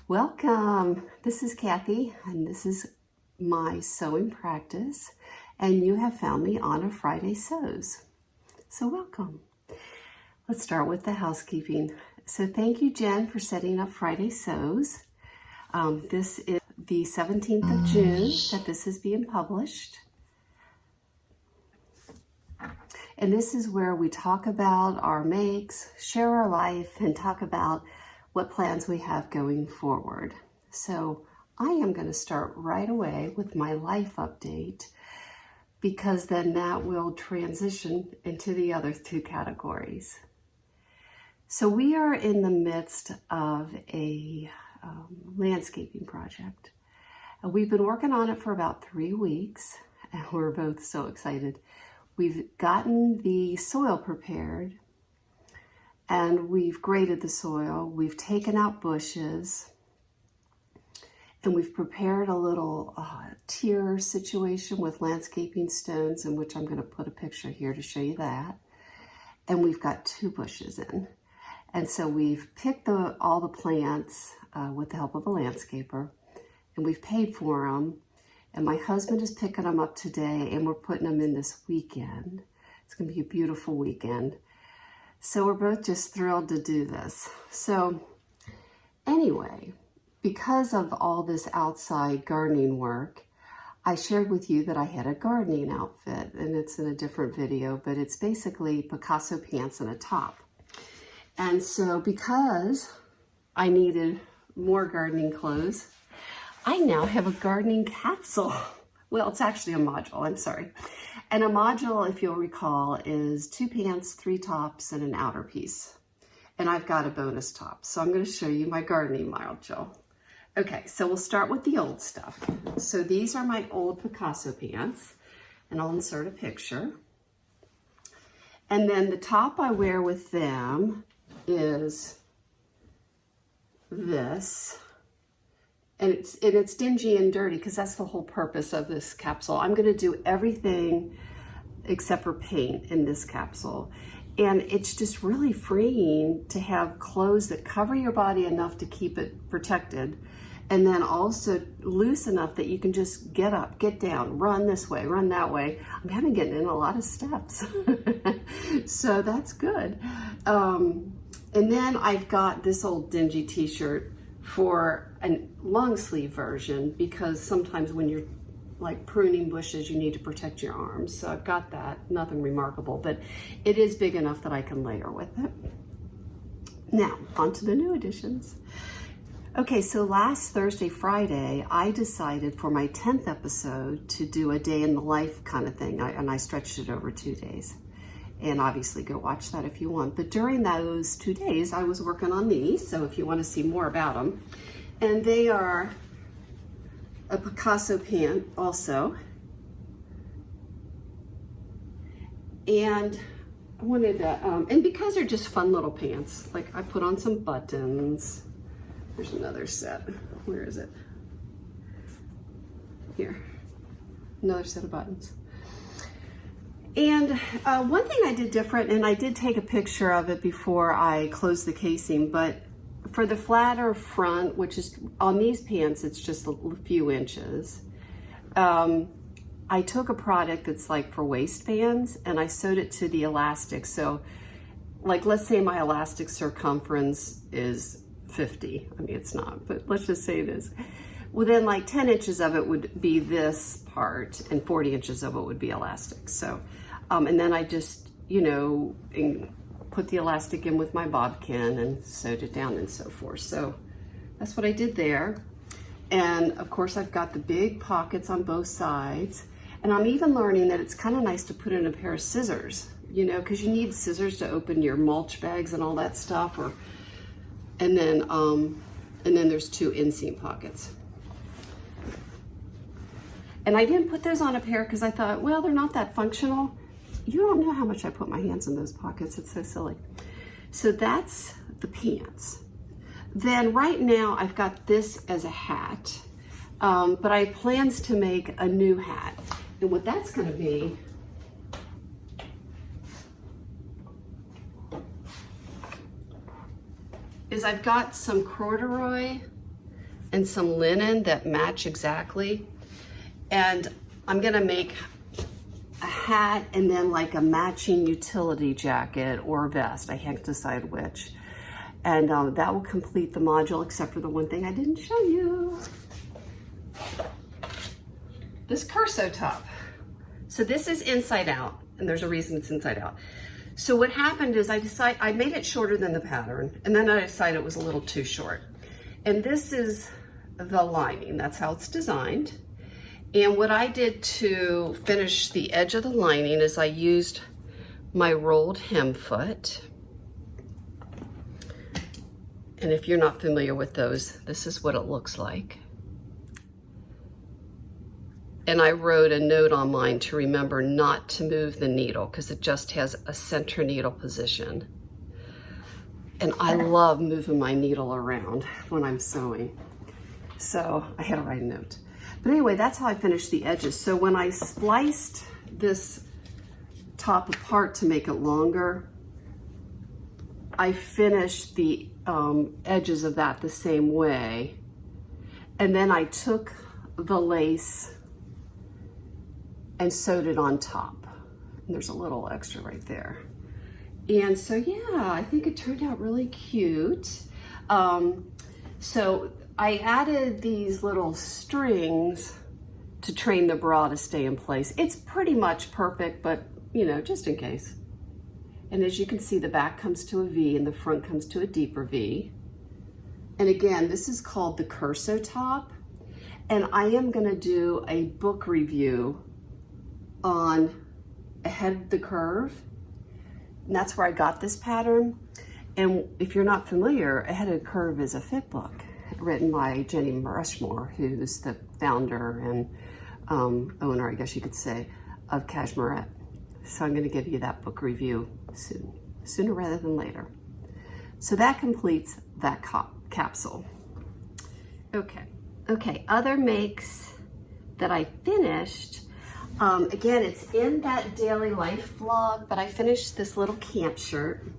Welcome. This is Kathy, and this is my sewing practice, and you have found me on a Friday Sews. So welcome. Let's start with the housekeeping. So thank you, Jen, for setting up Friday Sews. This is the 17th of June that this is being published. And this is where we talk about our makes, share our life, and talk about what plans we have going forward. So I am going to start right away with my life update, because then that will transition into the other two categories. So we are in the midst of a landscaping project. We've been working on it for about 3 weeks, and we're both so excited. We've gotten the soil prepared, and we've graded the soil, we've taken out bushes, and we've prepared a little tier situation with landscaping stones, in which I'm going to put a picture here to show you that. And we've got 2 bushes in. And so we've picked all the plants with the help of a landscaper, and we've paid for them. And my husband is picking them up today, and we're putting them in this weekend. It's going to be a beautiful weekend. So we're both just thrilled to do this. So anyway, because of all this outside gardening work, I shared with you that I had a gardening outfit, and it's in a different video, but it's basically Picasso pants and a top. And so because I needed more gardening clothes, I now have a gardening capsule. Well, it's actually a module, I'm sorry. And a module, if you'll recall, is 2 pants, 3 tops, and an outer piece. And I've got a bonus top. So I'm going to show you my gardening module. Okay, so we'll start with the old stuff. So these are my old Picasso pants, and I'll insert a picture. And then the top I wear with them is this. And it's dingy and dirty, because that's the whole purpose of this capsule. I'm going to do everything except for paint in this capsule. And it's just really freeing to have clothes that cover your body enough to keep it protected, and then also loose enough that you can just get up, get down, run this way, run that way. I'm having getting in a lot of steps. So that's good. And then I've got this old dingy t-shirt for a long sleeve version, because sometimes when you're like pruning bushes, you need to protect your arms. So I've got that, nothing remarkable, but it is big enough that I can layer with it. Now, on to the new additions. Okay, so last Thursday, Friday, I decided for my 10th episode to do a day in the life kind of thing, and I stretched it over 2 days. And obviously go watch that if you want. But during those 2 days, I was working on these, so if you want to see more about them. And they are a Picasso pant also. And I wanted to, and because they're just fun little pants, like I put on some buttons. There's another set. Where is it? Here. Another set of buttons. And one thing I did different, and I did take a picture of it before I closed the casing, but for the flatter front, which is on these pants, it's just a few inches. I took a product that's like for waistbands, and I sewed it to the elastic. So like, let's say my elastic circumference is 50. I mean, it's not, but let's just say it is. Well, then like 10 inches of it would be this part, and 40 inches of it would be elastic. So, and then I just, you know, put the elastic in with my bodkin and sewed it down and so forth. So that's what I did there. And of course I've got the big pockets on both sides. And I'm even learning that it's kind of nice to put in a pair of scissors, you know, because you need scissors to open your mulch bags and all that stuff. And then there's 2 inseam pockets. And I didn't put those on a pair because I thought, well, they're not that functional. You don't know how much I put my hands in those pockets. It's so silly. So that's the pants. Then right now I've got this as a hat, but I have plans to make a new hat. And what that's going to be is I've got some corduroy and some linen that match exactly. And I'm going to make a hat and then like a matching utility jacket or vest. I can't decide which. And that will complete the module, except for the one thing I didn't show you. This Curso top. So this is inside out, and there's a reason it's inside out. So what happened is I made it shorter than the pattern, and then I decided it was a little too short. And this is the lining, that's how it's designed. And what I did to finish the edge of the lining is I used my rolled hem foot. And if you're not familiar with those, this is what it looks like. And I wrote a note on mine to remember not to move the needle because it just has a center needle position. And I love moving my needle around when I'm sewing. So I had to write a note. But anyway, that's how I finished the edges. So when I spliced this top apart to make it longer, I finished the edges of that the same way. And then I took the lace and sewed it on top. And there's a little extra right there. And so yeah, I think it turned out really cute. So I added these little strings to train the bra to stay in place. It's pretty much perfect, but you know, just in case. And as you can see, the back comes to a V and the front comes to a deeper V. And again, this is called the Curso top. And I am gonna do a book review on Ahead of the Curve. And that's where I got this pattern. And if you're not familiar, Ahead of the Curve is a fit book written by Jenny Rushmore, who's the founder and owner, I guess you could say, of Cashmerette. So I'm going to give you that book review soon, sooner rather than later. So that completes that capsule. Okay, other makes that I finished. Again, it's in that daily life vlog, but I finished this little camp shirt.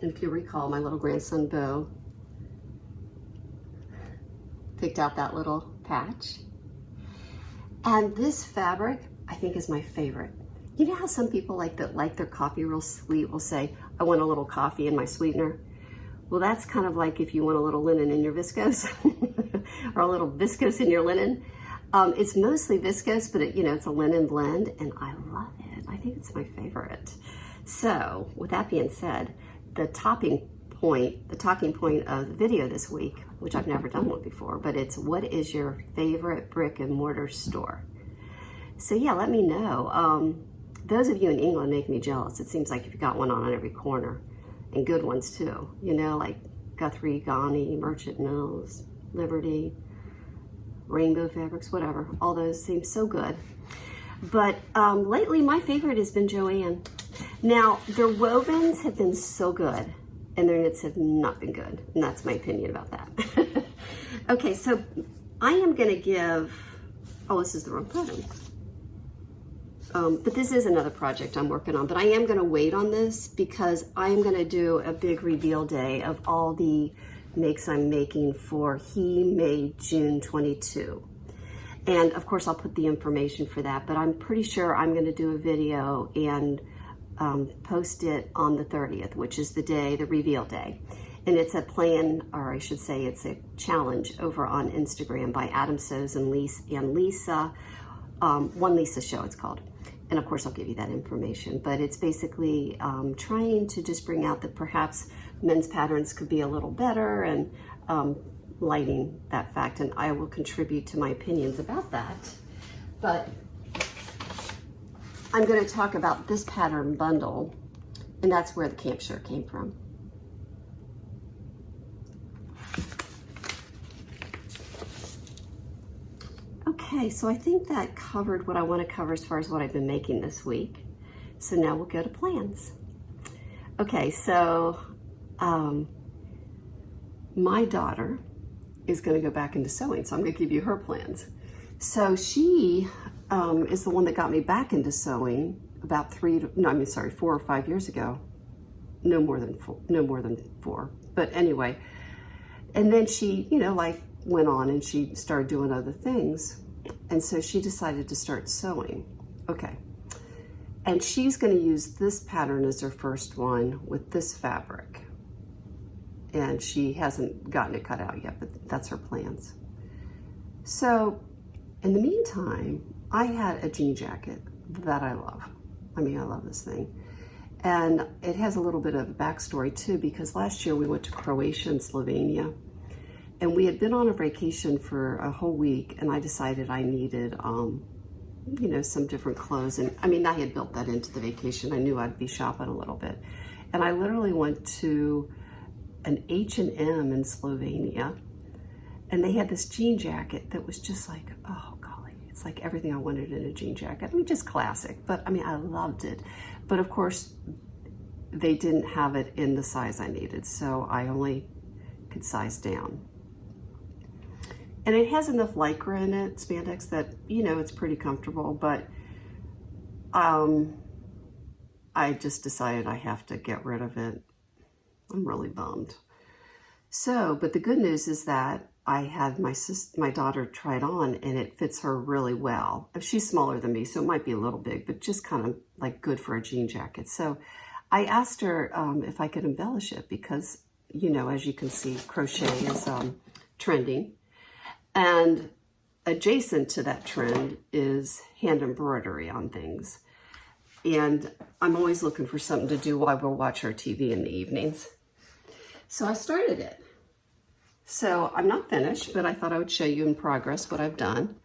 And if you recall, my little grandson, Bo, picked out that little patch. And this fabric, I think, is my favorite. You know how some people like their coffee real sweet will say, I want a little coffee in my sweetener? Well, that's kind of like if you want a little linen in your viscose or a little viscose in your linen. It's mostly viscose, but it's a linen blend, and I love it. I think it's my favorite. So with that being said, the talking point of the video this week, which I've never done one before, but it's what is your favorite brick and mortar store? So yeah, let me know. Those of you in England make me jealous. It seems like you've got one on every corner, and good ones too. Like Guthrie, Ghani, Merchant Mills, Liberty, Rainbow Fabrics, whatever. All those seem so good. But lately, my favorite has been JoAnn. Now, their wovens have been so good, and their knits have not been good. And that's my opinion about that. Okay, so I am going to give, this is the wrong pattern. But this is another project I'm working on, but I am going to wait on this because I am going to do a big reveal day of all the makes I'm making for He Made June 22. And of course I'll put the information for that, but I'm pretty sure I'm going to do a video and post it on the 30th, which is the day, the reveal day. And it's a plan, or I should say it's a challenge over on Instagram by Adam Sews and Lisa, One Lisa Show it's called. And of course I'll give you that information, but it's basically trying to just bring out that perhaps men's patterns could be a little better and lighting that fact, and I will contribute to my opinions about that. But I'm going to talk about this pattern bundle, and that's where the camp shirt came from. Okay, so I think that covered what I want to cover as far as what I've been making this week. So now we'll go to plans. Okay, so my daughter is going to go back into sewing, so I'm going to give you her plans. So she is the one that got me back into sewing about 4 or 5 years ago. No more than four. But anyway, and then she, life went on and she started doing other things. And so she decided to start sewing. Okay. And she's going to use this pattern as her first one with this fabric. And she hasn't gotten it cut out yet, but that's her plans. So in the meantime, I had a jean jacket that I love. I mean, I love this thing. And it has a little bit of a backstory too, because last year we went to Croatia and Slovenia, and we had been on a vacation for a whole week, and I decided I needed, some different clothes. And I mean, I had built that into the vacation. I knew I'd be shopping a little bit. And I literally went to an H&M in Slovenia, and they had this jean jacket that was just like, oh golly, it's like everything I wanted in a jean jacket. I mean, just classic, but I mean, I loved it. But of course, they didn't have it in the size I needed, so I only could size down. And it has enough lycra in it, spandex, that, it's pretty comfortable, but I just decided I have to get rid of it. I'm really bummed. So, but the good news is that I had my daughter try it on, and it fits her really well. She's smaller than me, so it might be a little big, but just kind of like good for a jean jacket. So I asked her if I could embellish it because, as you can see, crochet is trending. And adjacent to that trend is hand embroidery on things. And I'm always looking for something to do while we'll watch our TV in the evenings. So I started it. So I'm not finished, but I thought I would show you in progress what I've done.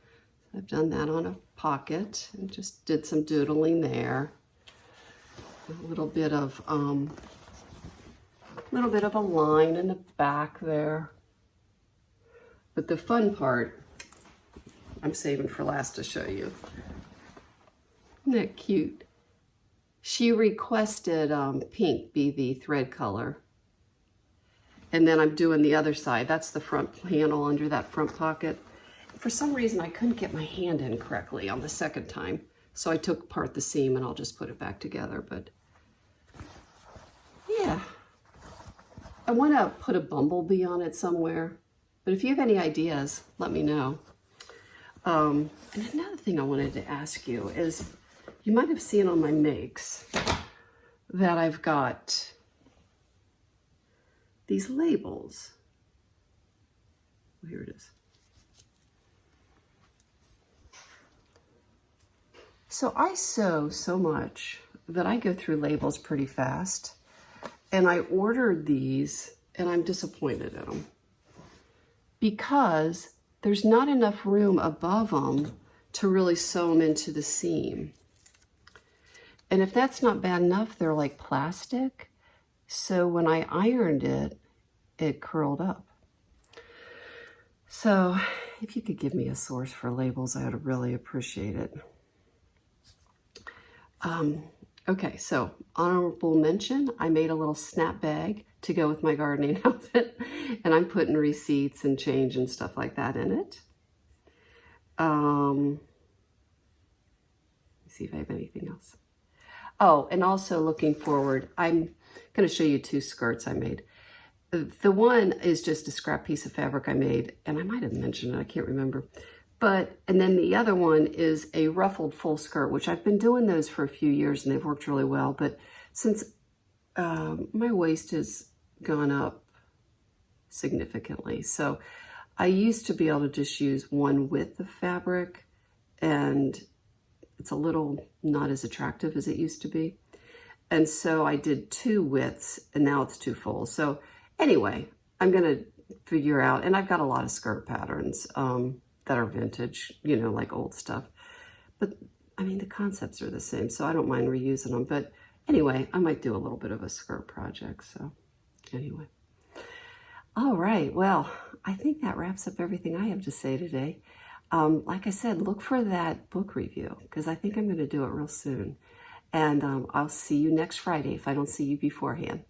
I've done that on a pocket and just did some doodling there. A little bit of a line in the back there. But the fun part, I'm saving for last to show you. Isn't that cute? She requested pink be the thread color. And then I'm doing the other side. That's the front panel under that front pocket. For some reason, I couldn't get my hand in correctly on the second time. So I took apart the seam and I'll just put it back together. But yeah, I want to put a bumblebee on it somewhere. But if you have any ideas, let me know. And another thing I wanted to ask you is, you might have seen on my makes that I've got these labels. Here it is. So I sew so much that I go through labels pretty fast. And I ordered these, and I'm disappointed in them because there's not enough room above them to really sew them into the seam. And if that's not bad enough, they're like plastic. So when I ironed it, it curled up. So if you could give me a source for labels, I would really appreciate it. Okay, so honorable mention, I made a little snap bag to go with my gardening outfit, and I'm putting receipts and change and stuff like that in it. Let's see if I have anything else. Oh, and also looking forward, I'm going to show you two skirts I made. The one is just a scrap piece of fabric I made, and I might have mentioned it, I can't remember. And then the other one is a ruffled full skirt, which I've been doing those for a few years and they've worked really well. But since my waist has gone up significantly, so I used to be able to just use one width of fabric, and it's a little not as attractive as it used to be. And so I did two widths, and now it's too full. So anyway, I'm going to figure out, and I've got a lot of skirt patterns that are vintage, like old stuff. But I mean, the concepts are the same, so I don't mind reusing them. But anyway, I might do a little bit of a skirt project. So anyway. All right, well, I think that wraps up everything I have to say today. Like I said, look for that book review, because I think I'm going to do it real soon. And I'll see you next Friday if I don't see you beforehand.